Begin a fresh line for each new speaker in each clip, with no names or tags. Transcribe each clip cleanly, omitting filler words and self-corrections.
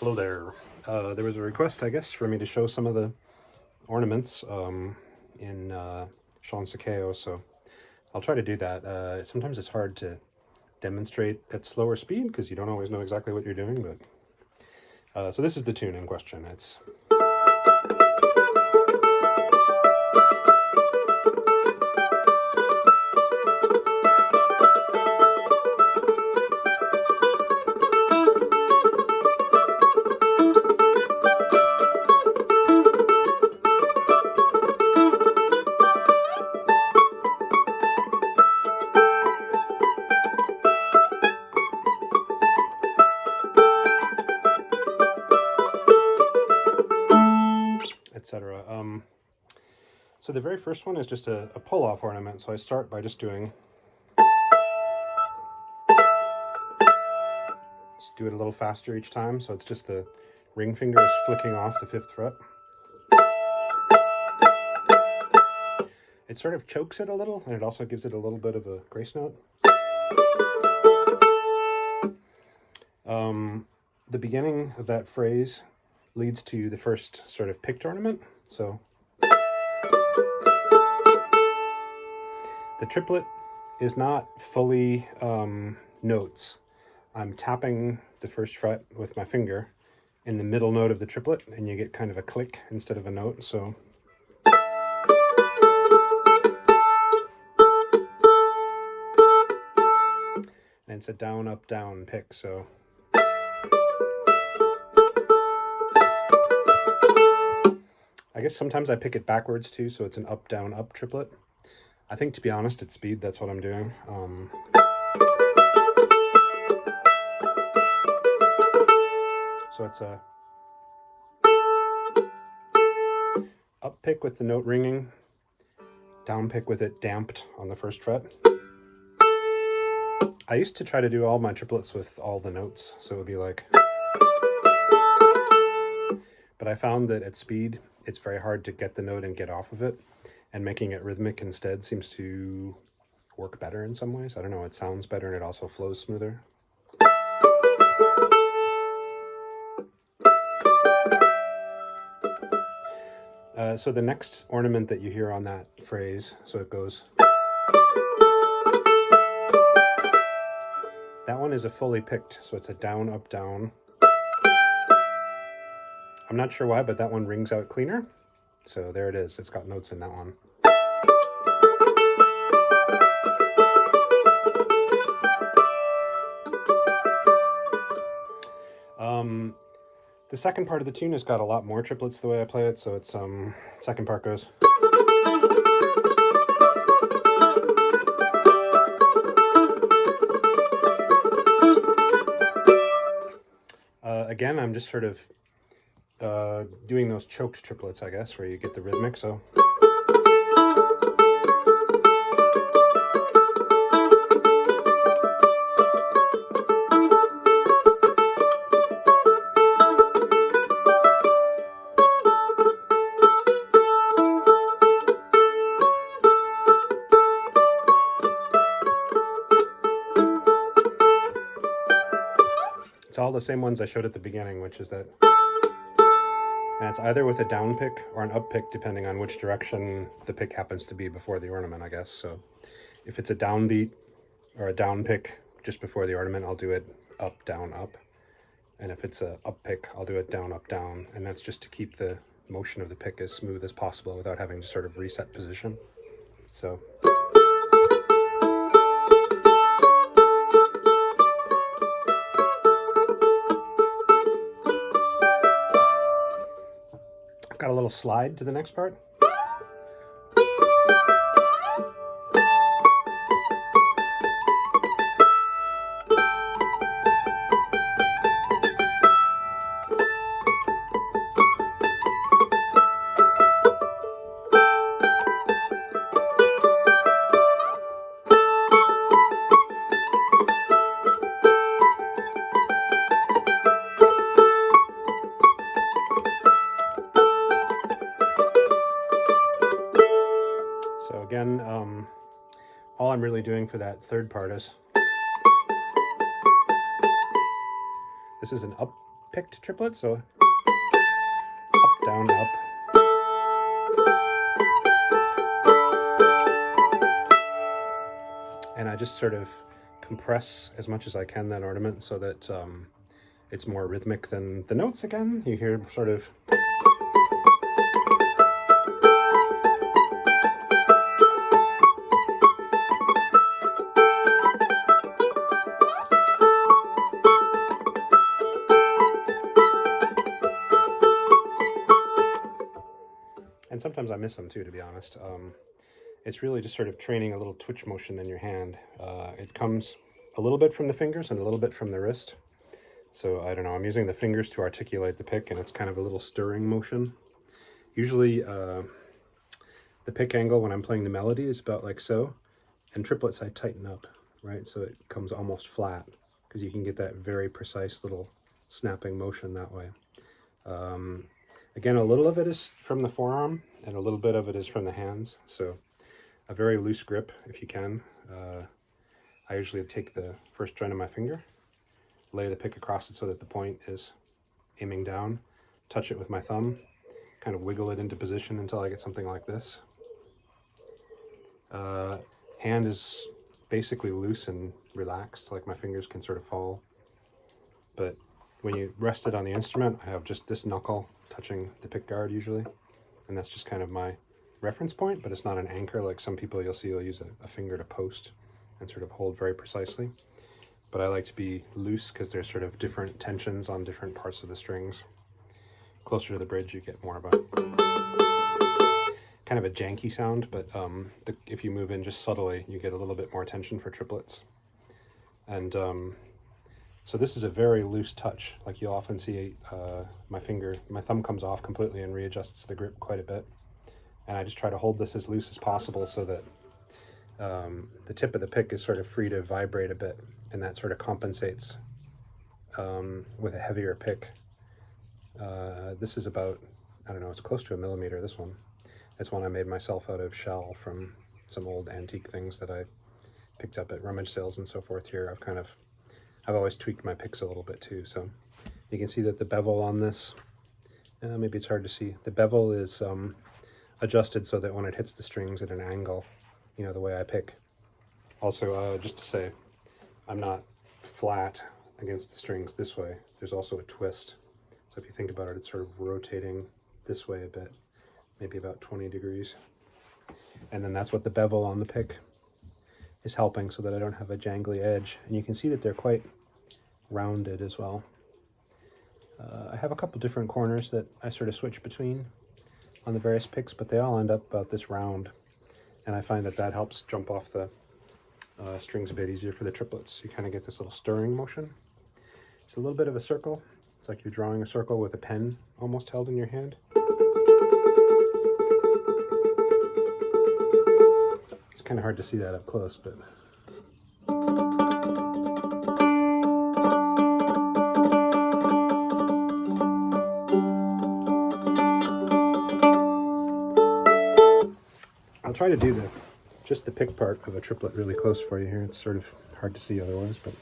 Hello there. There was a request, I guess, for me to show some of the ornaments in Cheo, so I'll try to do that. Sometimes it's hard to demonstrate at slower speed because you don't always know exactly what you're doing, but so this is the tune in question. It's etc. So the very first one is just a pull-off ornament. So I start by just do it a little faster each time. So it's just the ring finger is flicking off the 5th fret. It sort of chokes it a little, and it also gives it a little bit of a grace note. The beginning of that phrase leads to the first sort of picked ornament. So the triplet is not fully notes. I'm tapping the 1st fret with my finger in the middle note of the triplet, and you get kind of a click instead of a note. So and it's a down, up, down pick. So I guess sometimes I pick it backwards too, so it's an up, down, up triplet. I think, to be honest, at speed, that's what I'm doing. So it's a up pick with the note ringing, down pick with it damped on the 1st fret. I used to try to do all my triplets with all the notes, so it would be like... But I found that at speed, it's very hard to get the note and get off of it, and making it rhythmic instead seems to work better in some ways. I don't know, it sounds better and it also flows smoother. So the next ornament that you hear on that phrase, so it goes... That one is a fully picked, so it's a down, up, down. I'm not sure why, but that one rings out cleaner. So there it is. It's got notes in that one. The second part of the tune has got a lot more triplets the way I play it, so it's second part goes... Again, I'm just sort of doing those choked triplets, I guess, where you get the rhythmic, so... It's all the same ones I showed at the beginning, which is that... And it's either with a down pick or an up pick, depending on which direction the pick happens to be before the ornament, I guess. So if it's a downbeat or a down pick just before the ornament, I'll do it up, down, up. And if it's a up pick, I'll do it down, up, down. And that's just to keep the motion of the pick as smooth as possible without having to sort of reset position. So... Got a little slide to the next part. So again, all I'm really doing for that third part is... This is an up picked triplet, so up, down, up. And I just sort of compress as much as I can that ornament so that it's more rhythmic than the notes again. You hear sort of... And sometimes I miss them too, to be honest. It's really just sort of training a little twitch motion in your hand. It comes a little bit from the fingers and a little bit from the wrist. So I don't know, I'm using the fingers to articulate the pick, and it's kind of a little stirring motion. Usually the pick angle when I'm playing the melody is about like so, and triplets I tighten up, right? So it comes almost flat, because you can get that very precise little snapping motion that way. Again, a little of it is from the forearm, and a little bit of it is from the hands. So a very loose grip if you can. I usually take the first joint of my finger, lay the pick across it so that the point is aiming down, touch it with my thumb, kind of wiggle it into position until I get something like this. Hand is basically loose and relaxed, like my fingers can sort of fall. But when you rest it on the instrument, I have just this knuckle touching the pick guard usually, and that's just kind of my reference point, but it's not an anchor like some people you'll see will use a finger to post and sort of hold very precisely. But I like to be loose because there's sort of different tensions on different parts of the strings. Closer to the bridge, you get more of a kind of a janky sound, but if you move in just subtly, you get a little bit more tension for triplets. And so this is a very loose touch. Like you'll often see my thumb comes off completely and readjusts the grip quite a bit. And I just try to hold this as loose as possible so that the tip of the pick is sort of free to vibrate a bit, and that sort of compensates with a heavier pick. This is about, I don't know, it's close to 1 millimeter, this one. It's one I made myself out of shell from some old antique things that I picked up at rummage sales and so forth here. I've always tweaked my picks a little bit too, so you can see that the bevel on this, maybe it's hard to see, the bevel is adjusted so that when it hits the strings at an angle, you know, the way I pick. Also, just to say, I'm not flat against the strings this way. There's also a twist. So if you think about it, it's sort of rotating this way a bit, maybe about 20 degrees. And then that's what the bevel on the pick is helping, so that I don't have a jangly edge. And you can see that they're quite rounded as well. I have a couple different corners that I sort of switch between on the various picks, but they all end up about this round. And I find that that helps jump off the strings a bit easier for the triplets. You kind of get this little stirring motion. It's a little bit of a circle. It's like you're drawing a circle with a pen almost held in your hand. It's kind of hard to see that up close, but... I'll try to do just the pick part of a triplet really close for you here. It's sort of hard to see otherwise, but...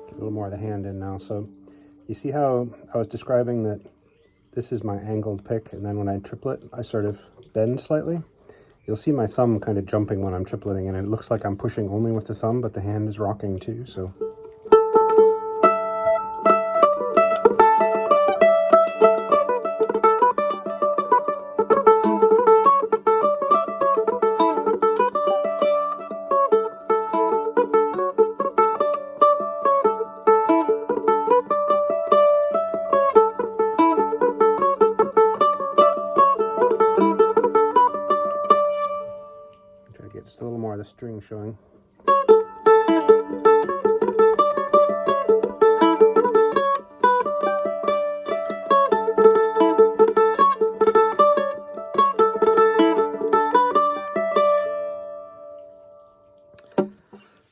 Get a little more of the hand in now. So you see how I was describing that this is my angled pick, and then when I triplet, I sort of bend slightly. You'll see my thumb kind of jumping when I'm tripleting, and it looks like I'm pushing only with the thumb, but the hand is rocking too, so... Try to get just a little more of the string showing.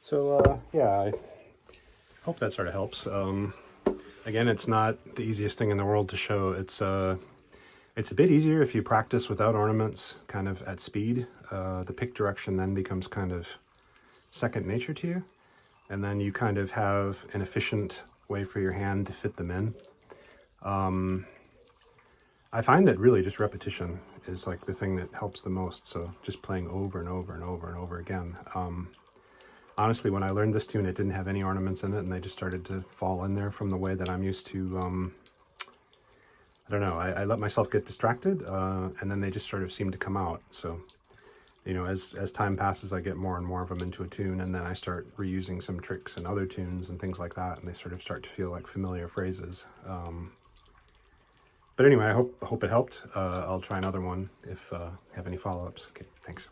So yeah, I hope that sort of helps. Again, it's not the easiest thing in the world to show. It's a bit easier if you practice without ornaments, kind of at speed. The pick direction then becomes kind of second nature to you, and then you kind of have an efficient way for your hand to fit them in. I find that really just repetition is like the thing that helps the most. So just playing over and over and over and over again. Honestly, when I learned this tune, it didn't have any ornaments in it, and they just started to fall in there from the way that I'm used to. I don't know, I let myself get distracted, and then they just sort of seem to come out. So, you know, as time passes, I get more and more of them into a tune, and then I start reusing some tricks in other tunes and things like that, and they sort of start to feel like familiar phrases. But anyway, I hope it helped. I'll try another one if you have any follow-ups. Okay, thanks.